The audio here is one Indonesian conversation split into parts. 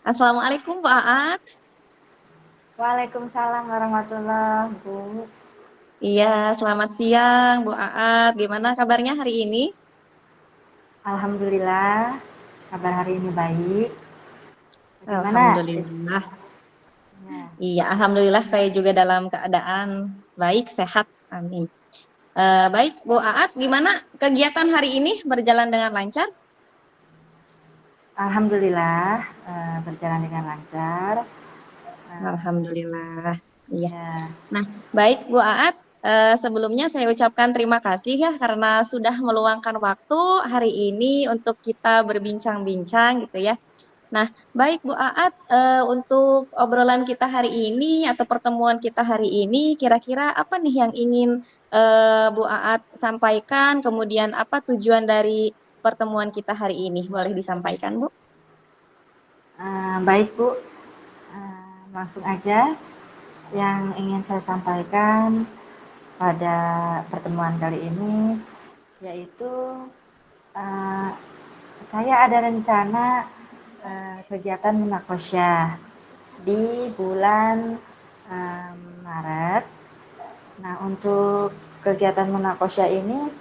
Assalamualaikum Bu Aat. Waalaikumsalam warahmatullahi Bu. Iya, selamat siang Bu Aat. Gimana kabarnya hari ini? Alhamdulillah, kabar hari ini baik. Bagaimana itu Alhamdulillah. ya? Iya, alhamdulillah saya juga dalam keadaan baik, sehat. Amin. Baik Bu Aat, gimana kegiatan hari ini berjalan dengan lancar? Alhamdulillah, berjalan dengan lancar. Alhamdulillah. Iya. Ya, Nah, baik Bu Aat. Sebelumnya saya ucapkan terima kasih ya karena sudah meluangkan waktu hari ini untuk kita berbincang-bincang gitu ya. Nah, baik Bu Aat, untuk obrolan kita hari ini atau pertemuan kita hari ini, kira-kira apa nih yang ingin, Bu Aat sampaikan, kemudian apa tujuan dari pertemuan kita hari ini? Boleh disampaikan, Bu? baik Bu. Langsung aja yang ingin saya sampaikan pada pertemuan kali ini yaitu eh, saya ada rencana kegiatan munakosyah di bulan Maret. Nah, untuk kegiatan munakosyah ini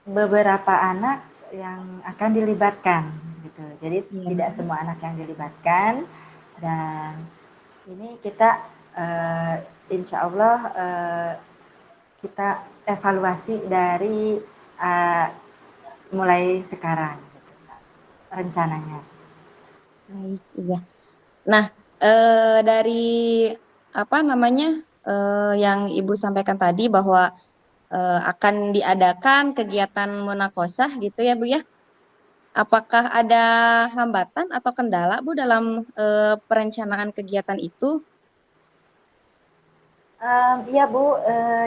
beberapa anak yang akan dilibatkan gitu. Jadi tidak Iya. semua anak yang dilibatkan dan ini kita insya Allah kita evaluasi dari uh, mulai sekarang gitu, rencananya. Baik, iya. Nah, dari apa namanya, yang Ibu sampaikan tadi bahwa, akan diadakan kegiatan munakosah gitu ya, Bu, ya? Apakah ada hambatan atau kendala, Bu, dalam, perencanaan kegiatan itu? Iya Bu,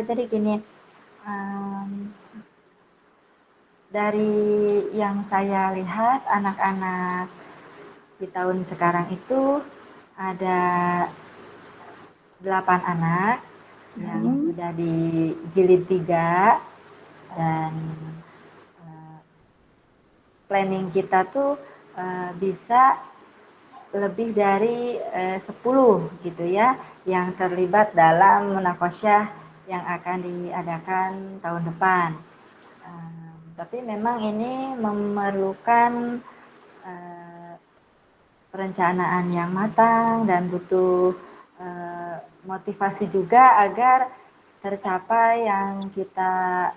jadi gini, um, dari yang saya lihat anak-anak di tahun sekarang itu ada 8 anak yang Mhm. sudah di jilid 3 dan planning kita tuh bisa lebih dari 10 gitu ya yang terlibat dalam munakosyah yang akan diadakan tahun depan. Tapi memang ini memerlukan eh, perencanaan yang matang dan butuh motivasi juga agar tercapai yang kita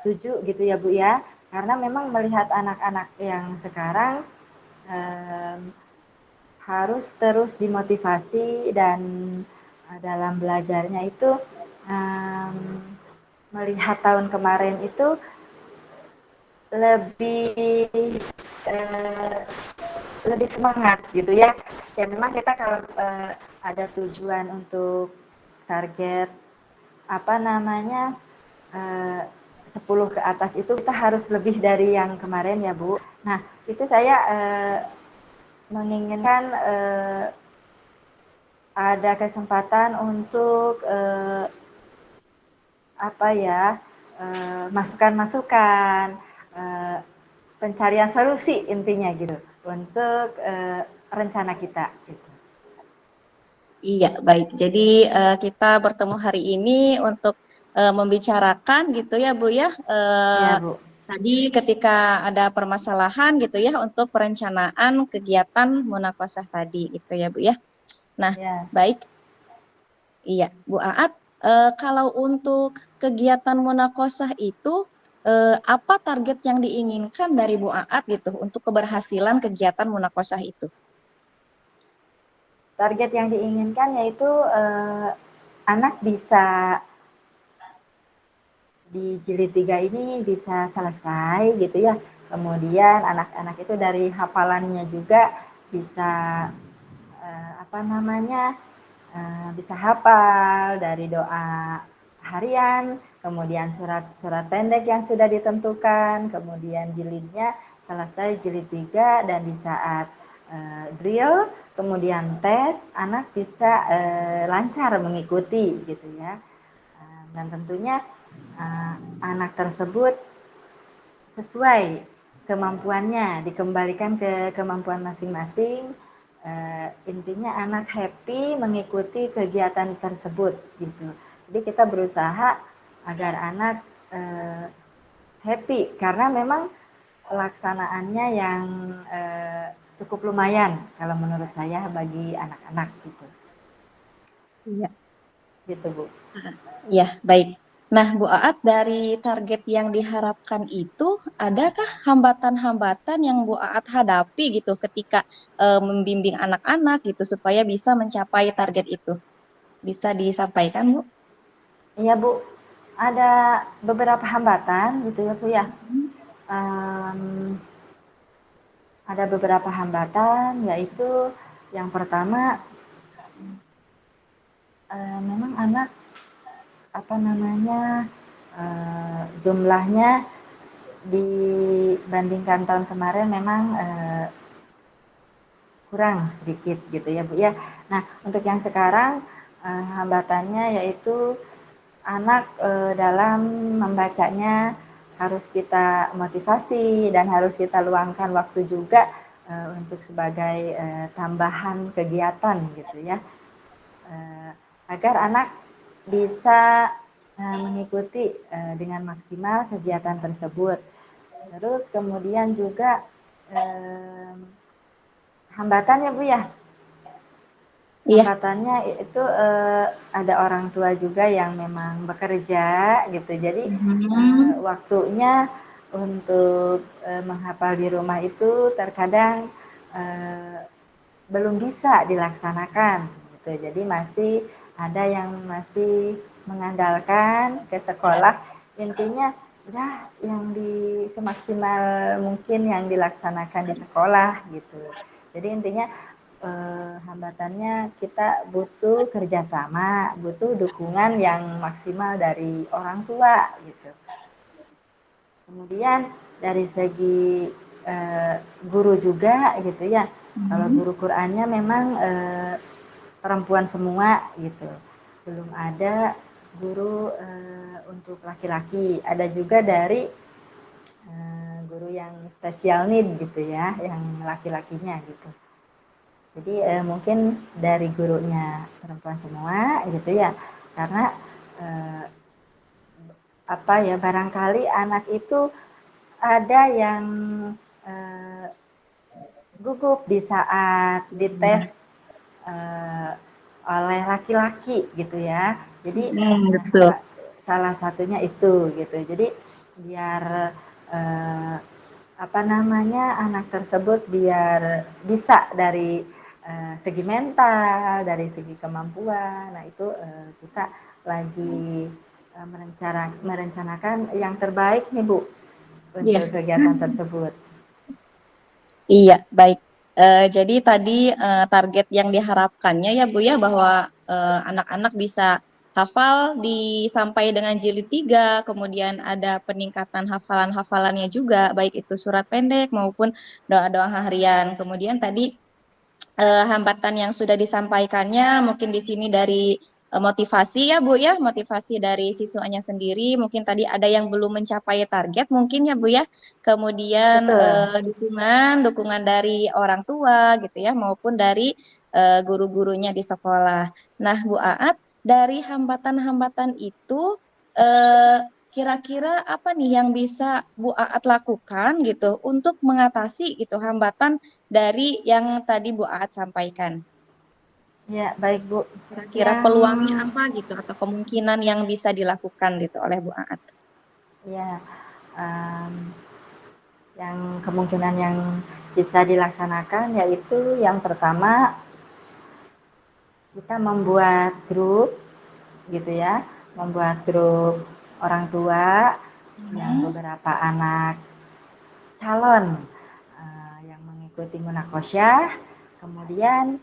tuju gitu ya Bu ya. Karena memang melihat anak-anak yang sekarang eh, harus terus dimotivasi dan dalam belajarnya itu um, melihat tahun kemarin itu lebih eh, lebih semangat gitu ya. Ya memang kita kalau ada tujuan untuk target apa namanya eh, 10 ke atas itu kita harus lebih dari yang kemarin ya Bu. Nah itu saya menginginkan ada kesempatan untuk apa ya masukan-masukan, pencarian solusi intinya gitu untuk rencana kita. Gitu. Iya, baik. Jadi, kita bertemu hari ini untuk, membicarakan gitu ya, Bu, ya, Ya Bu. tadi ketika ada permasalahan gitu ya, untuk perencanaan kegiatan munakosah tadi gitu ya, Bu, ya. Nah, Ya. baik. Iya, Bu Aat, kalau untuk kegiatan munakosah itu, apa target yang diinginkan dari Bu Aat gitu untuk keberhasilan kegiatan munakosah itu? Target yang diinginkan yaitu anak bisa di jilid 3 ini bisa selesai gitu ya. Kemudian anak-anak itu dari hafalannya juga bisa apa namanya bisa hafal dari doa harian, kemudian surat-surat pendek yang sudah ditentukan, kemudian jilidnya selesai jilid 3 dan di saat drill, kemudian tes, anak bisa lancar mengikuti gitu ya. Dan tentunya anak tersebut sesuai kemampuannya, dikembalikan ke kemampuan masing-masing. Intinya anak happy mengikuti kegiatan tersebut gitu. Jadi kita berusaha agar anak happy karena memang pelaksanaannya yang cukup lumayan kalau menurut saya bagi anak-anak gitu. Iya. Gitu Bu. Ya, baik. Nah, Bu Aat, dari target yang diharapkan itu, adakah hambatan-hambatan yang Bu Aat hadapi gitu ketika membimbing anak-anak gitu supaya bisa mencapai target itu? Bisa disampaikan, Bu? Iya Bu, ada beberapa hambatan gitu ya Bu ya. Ada beberapa hambatan yaitu yang pertama memang anak apa namanya jumlahnya dibandingkan tahun kemarin memang kurang sedikit gitu ya Bu ya. Nah untuk yang sekarang hambatannya yaitu anak dalam membacanya harus kita motivasi dan harus kita luangkan waktu juga untuk sebagai tambahan kegiatan gitu ya agar anak bisa mengikuti dengan maksimal kegiatan tersebut. Terus kemudian juga hambatannya Bu ya, Iya. hambatannya itu ada orang tua juga yang memang bekerja gitu. Jadi Hmm. waktunya untuk menghafal di rumah itu terkadang belum bisa dilaksanakan gitu. Jadi masih ada yang masih mengandalkan ke sekolah. Intinya udah yang semaksimal mungkin yang dilaksanakan di sekolah gitu. Jadi intinya hambatannya kita butuh kerjasama, butuh dukungan yang maksimal dari orang tua gitu. Kemudian dari segi guru juga gitu ya. Kalau Hmm. guru Qur'annya memang perempuan semua gitu. Belum ada guru untuk laki-laki. Ada juga dari guru yang special need gitu ya, yang laki-lakinya gitu. Jadi mungkin dari gurunya perempuan semua gitu ya. Karena apa ya barangkali anak itu ada yang eh, gugup di saat dites eh, oleh laki-laki gitu ya. Jadi Betul. salah satunya itu gitu. Jadi biar eh, apa namanya anak tersebut biar bisa dari segi mental, dari segi kemampuan. Nah itu kita lagi merencanakan yang terbaik nih Bu Iya. untuk kegiatan tersebut. Iya, baik. Jadi tadi target yang diharapkannya ya Bu ya bahwa anak-anak bisa hafal sampai dengan jilid 3, kemudian ada peningkatan hafalan-hafalannya juga, baik itu surat pendek maupun doa-doa harian. Kemudian tadi hambatan yang sudah disampaikannya mungkin di sini dari motivasi ya Bu ya, motivasi dari siswanya sendiri, mungkin tadi ada yang belum mencapai target mungkin ya Bu ya, kemudian Betul. dukungan dari orang tua gitu ya, maupun dari guru-gurunya di sekolah. Nah Bu Aat, dari hambatan-hambatan itu eh, kira-kira apa nih yang bisa Bu Aat lakukan gitu untuk mengatasi gitu hambatan dari yang tadi Bu Aat sampaikan. Ya, baik Bu. Kira-kira Yang peluangnya apa gitu atau kemungkinan yang bisa dilakukan gitu oleh Bu Aat. ya em, yang kemungkinan yang bisa dilaksanakan yaitu yang pertama kita membuat grup gitu ya, membuat grup orang tua yang Hmm. beberapa anak calon yang mengikuti munakosyah, kemudian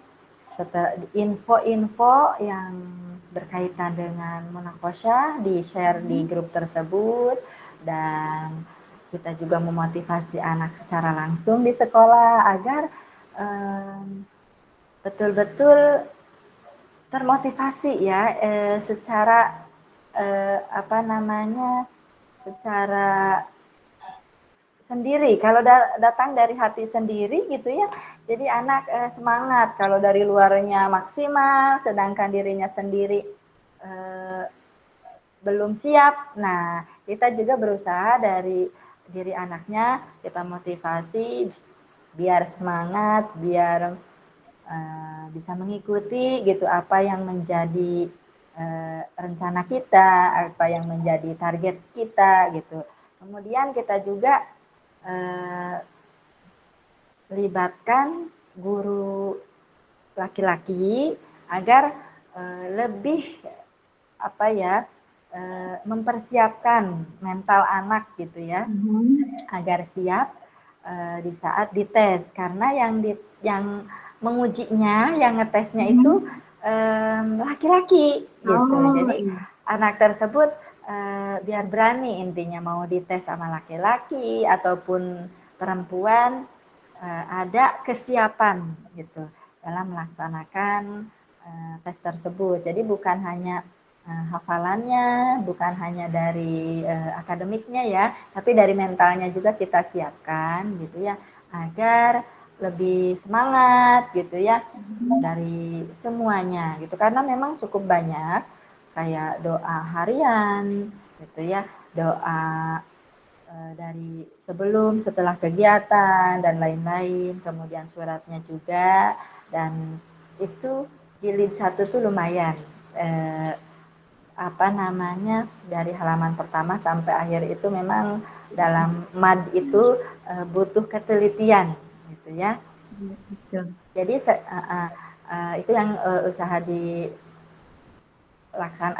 setelah info-info yang berkaitan dengan munakosyah di-share di grup tersebut dan kita juga memotivasi anak secara langsung di sekolah agar betul-betul termotivasi ya secara apa namanya secara sendiri. Kalau datang dari hati sendiri gitu ya, jadi anak semangat. Kalau dari luarnya maksimal, sedangkan dirinya sendiri belum siap. Nah, kita juga berusaha dari diri anaknya, kita motivasi biar semangat, biar bisa mengikuti gitu apa yang menjadi rencana kita, apa yang menjadi target kita gitu. Kemudian kita juga libatkan guru laki-laki agar lebih apa ya mempersiapkan mental anak gitu ya agar siap di saat dites karena yang mengujinya yang ngetesnya itu laki-laki gitu Oh, jadi iya. anak tersebut biar berani intinya mau dites sama laki-laki ataupun perempuan ada kesiapan gitu dalam melaksanakan tes tersebut. Jadi bukan hanya hafalannya, bukan hanya dari akademiknya ya, tapi dari mentalnya juga kita siapkan gitu ya, agar lebih semangat gitu ya dari semuanya gitu. Karena memang cukup banyak kayak doa harian gitu ya, doa dari sebelum, setelah kegiatan, dan lain-lain. Kemudian suratnya juga, dan itu jilid satu tuh lumayan. Eh, apa namanya, dari halaman pertama sampai akhir itu memang dalam mad itu butuh ketelitian, gitu ya. Iya, betul. Jadi itu yang usaha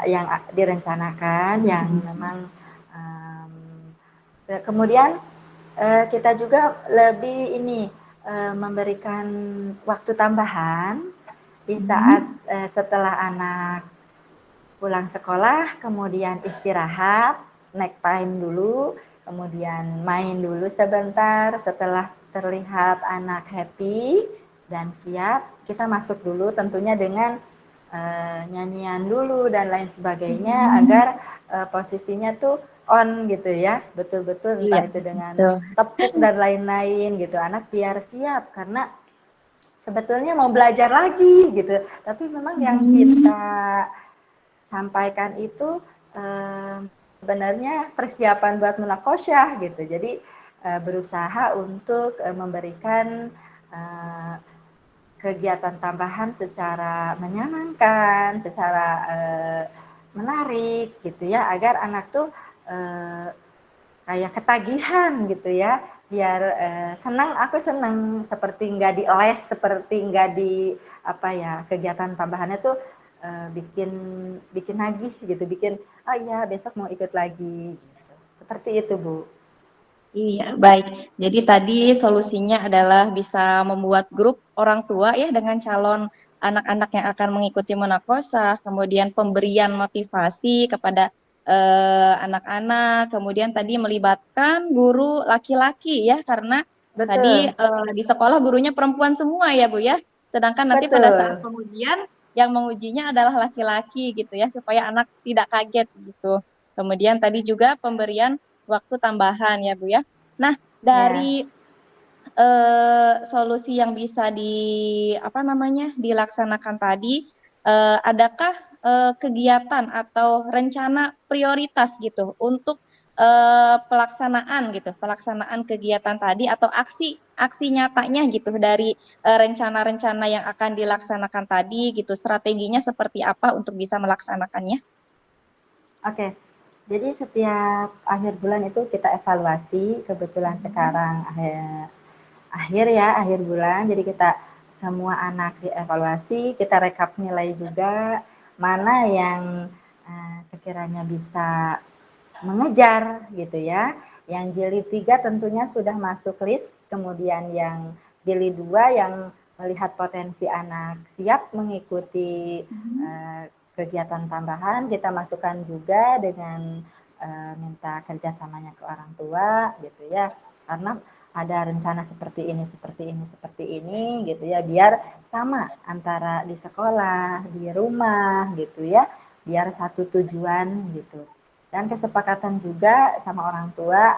yang direncanakan, yang memang um, kemudian kita juga lebih ini memberikan waktu tambahan di saat setelah anak pulang sekolah, kemudian istirahat, snack time dulu, kemudian main dulu sebentar. Setelah terlihat anak happy dan siap, kita masuk dulu tentunya dengan nyanyian dulu dan lain sebagainya agar posisinya tuh on gitu ya, betul-betul Iya, entah itu dengan betul. tepuk dan lain-lain gitu, anak biar siap karena sebetulnya mau belajar lagi gitu, tapi memang yang kita sampaikan itu sebenarnya persiapan buat munakosyah gitu. Jadi berusaha untuk memberikan eh, kegiatan tambahan secara menyenangkan, secara menarik gitu ya, agar anak tuh eh, kayak ketagihan gitu ya, biar senang, aku senang seperti nggak di les, seperti nggak di apa ya kegiatan tambahannya tuh bikin bikin nagih gitu, bikin oh iya besok mau ikut lagi, gitu. Seperti itu Bu. Iya, baik. Jadi tadi solusinya adalah bisa membuat grup orang tua ya dengan calon anak-anak yang akan mengikuti munakosah, kemudian pemberian motivasi kepada anak-anak, kemudian tadi melibatkan guru laki-laki ya karena tadi Betul, di sekolah gurunya perempuan semua ya Bu ya. Sedangkan nanti pada saat betul, pengujian yang mengujinya adalah laki-laki gitu ya supaya anak tidak kaget gitu. Kemudian tadi juga pemberian waktu tambahan ya Bu ya. Nah, ya. dari solusi yang bisa apa namanya dilaksanakan tadi, adakah kegiatan atau rencana prioritas gitu untuk pelaksanaan gitu, pelaksanaan kegiatan tadi atau aksi aksi nyatanya gitu dari rencana-rencana yang akan dilaksanakan tadi gitu, strateginya seperti apa untuk bisa melaksanakannya? Oke, jadi setiap akhir bulan itu kita evaluasi. Kebetulan sekarang akhir bulan, jadi kita semua anak dievaluasi, kita rekap nilai juga, mana yang sekiranya bisa mengejar gitu ya. Yang jilid 3 tentunya sudah masuk list, kemudian yang jilid 2 yang melihat potensi anak siap mengikuti kegiatan tambahan, kita masukkan juga dengan minta kerjasamanya ke orang tua gitu ya. Karena ada rencana seperti ini, seperti ini, seperti ini gitu ya, biar sama antara di sekolah, di rumah gitu ya, biar satu tujuan gitu. Dan kesepakatan juga sama orang tua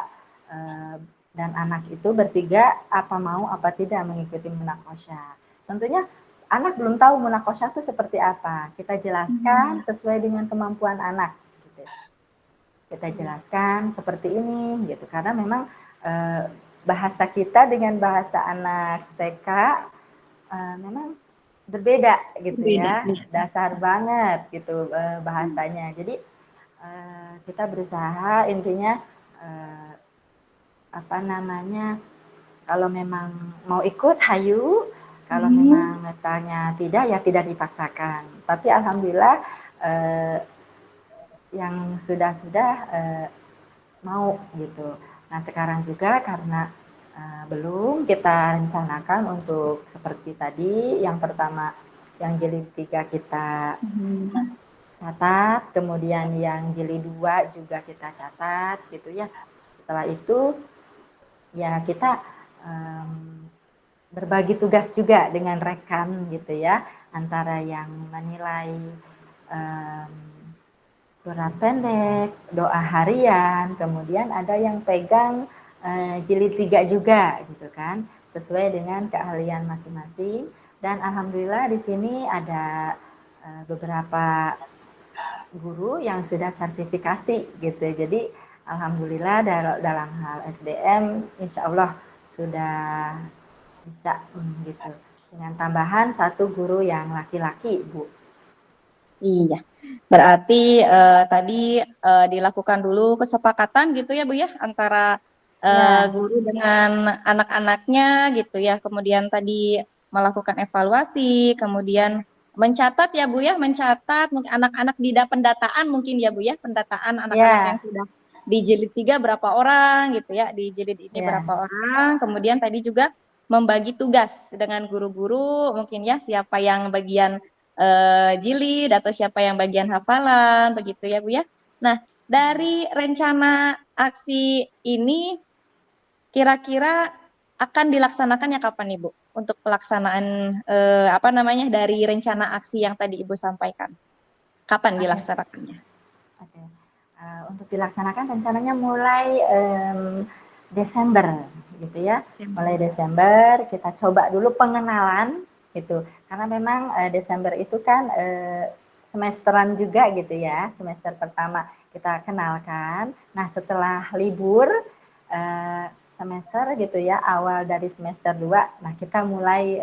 dan anak itu bertiga apa mau apa tidak mengikuti munakosya. Tentunya anak belum tahu munakosya itu seperti apa. Kita jelaskan sesuai dengan kemampuan anak. Gitu. Kita jelaskan seperti ini, gitu. Karena memang bahasa kita dengan bahasa anak TK memang berbeda, gitu Beda. ya. Dasar banget, gitu bahasanya. Jadi kita berusaha intinya apa namanya, kalau memang mau ikut hayu, kalau memang misalnya tidak ya tidak dipaksakan. Tapi alhamdulillah yang sudah-sudah mau gitu. Nah sekarang juga karena belum kita rencanakan untuk seperti tadi, yang pertama yang jilid 3 kita catat, kemudian yang jilid 2 juga kita catat gitu ya. Setelah itu ya kita berbagi tugas juga dengan rekan gitu ya, antara yang menilai surat pendek, doa harian, kemudian ada yang pegang jilid 3 juga gitu kan, sesuai dengan keahlian masing-masing. Dan alhamdulillah di sini ada beberapa guru yang sudah sertifikasi gitu. Jadi alhamdulillah dalam hal SDM insya Allah sudah bisa gitu. Dengan tambahan satu guru yang laki-laki, Bu. Iya, berarti tadi dilakukan dulu kesepakatan gitu ya Bu ya antara Ya, guru dengan anak-anaknya gitu ya. Kemudian tadi melakukan evaluasi, kemudian mencatat ya Bu ya, mencatat mungkin anak-anak di pendataan mungkin ya Bu ya, pendataan anak-anak yang ya, sudah di jilid 3 berapa orang gitu ya, di jilid ini ya, berapa orang. Kemudian tadi juga membagi tugas dengan guru-guru mungkin ya siapa yang bagian jilid atau siapa yang bagian hafalan begitu ya Bu ya. Nah, dari rencana aksi ini kira-kira akan dilaksanakannya kapan nih Bu? Untuk pelaksanaan apa namanya dari rencana aksi yang tadi Ibu sampaikan. Kapan oke, dilaksanakannya? oke. Untuk dilaksanakan rencananya mulai Desember gitu ya. Mulai Desember kita coba dulu pengenalan gitu. Karena memang Desember itu kan semesteran juga gitu ya. Semester pertama kita kenalkan. Nah, setelah libur semester gitu ya, awal dari semester 2, nah kita mulai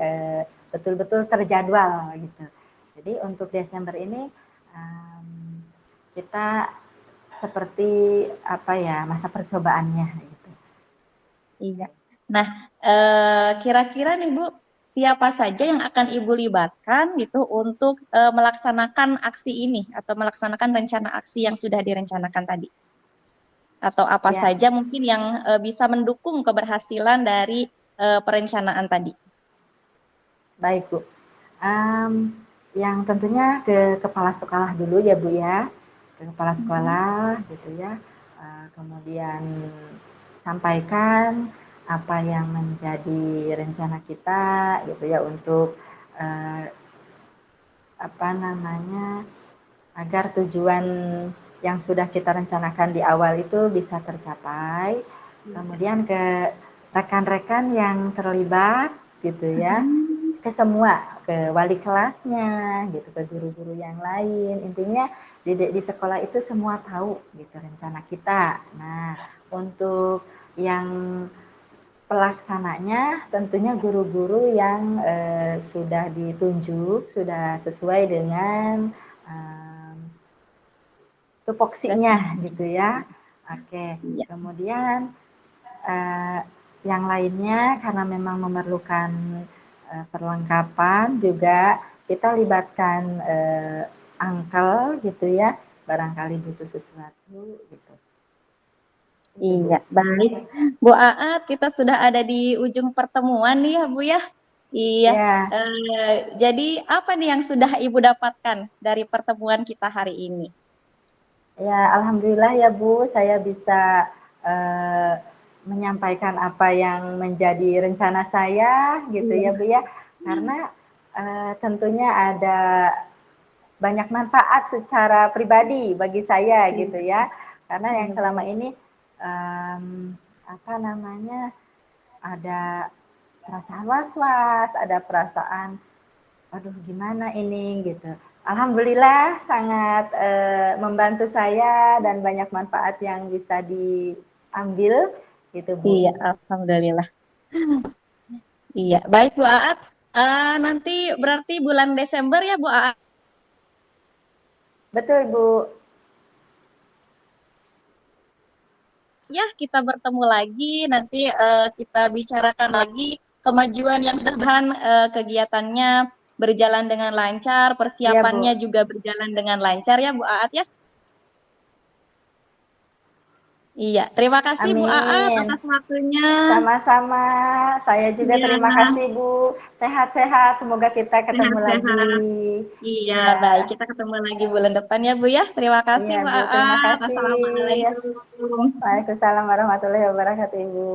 betul-betul terjadwal gitu. Jadi untuk Desember ini kita seperti apa ya, masa percobaannya gitu. Iya. Nah, kira-kira nih Bu, siapa saja yang akan Ibu libatkan gitu untuk melaksanakan aksi ini atau melaksanakan rencana aksi yang sudah direncanakan tadi? Atau apa Ya, saja mungkin yang bisa mendukung keberhasilan dari perencanaan tadi? baik Bu. Yang tentunya ke kepala sekolah dulu ya Bu ya, ke kepala sekolah gitu ya. Kemudian sampaikan apa yang menjadi rencana kita gitu ya untuk eh, apa namanya, agar tujuan yang sudah kita rencanakan di awal itu bisa tercapai. Kemudian ke rekan-rekan yang terlibat gitu ya, ke semua, ke wali kelasnya gitu, ke guru-guru yang lain. Intinya di sekolah itu semua tahu gitu rencana kita. Nah, untuk yang pelaksananya tentunya guru-guru yang sudah ditunjuk, sudah sesuai dengan tupoksinya gitu ya. Oke, Iya, kemudian yang lainnya karena memang memerlukan perlengkapan juga kita libatkan uncle gitu ya, barangkali butuh sesuatu gitu. Itu Bu. iya, baik. Bu Aat, kita sudah ada di ujung pertemuan nih ya Bu ya. Iya, Ya, jadi apa nih yang sudah Ibu dapatkan dari pertemuan kita hari ini? ya alhamdulillah ya Bu, saya bisa eh, menyampaikan apa yang menjadi rencana saya gitu ya Iya. Bu ya. Karena tentunya ada banyak manfaat secara pribadi bagi saya gitu ya. Karena yang selama ini um, apa namanya, ada perasaan was-was, ada perasaan, aduh gimana ini gitu. Alhamdulillah sangat membantu saya dan banyak manfaat yang bisa diambil gitu Bu. Iya, alhamdulillah. Iya, baik Bu Aat. Nanti berarti bulan Desember ya Bu Aat Betul Bu. ya kita bertemu lagi. Nanti kita bicarakan lagi kemajuan yang sudah kegiatannya berjalan dengan lancar, Iya persiapannya Bu. juga berjalan dengan lancar ya Bu Aat ya. Iya, terima kasih Bu Aat Amin. atas waktunya. Sama-sama. Saya juga Iya, terima kasih Bu. Sehat-sehat. Semoga kita ketemu lagi. sehat-sehat. Iya, Iya. baik. Kita ketemu lagi bulan depan ya Bu ya. Terima kasih Iya Bu Bu, terima Aat. kasih. Assalamualaikum. Waalaikumsalam warahmatullahi wabarakatuh Ibu.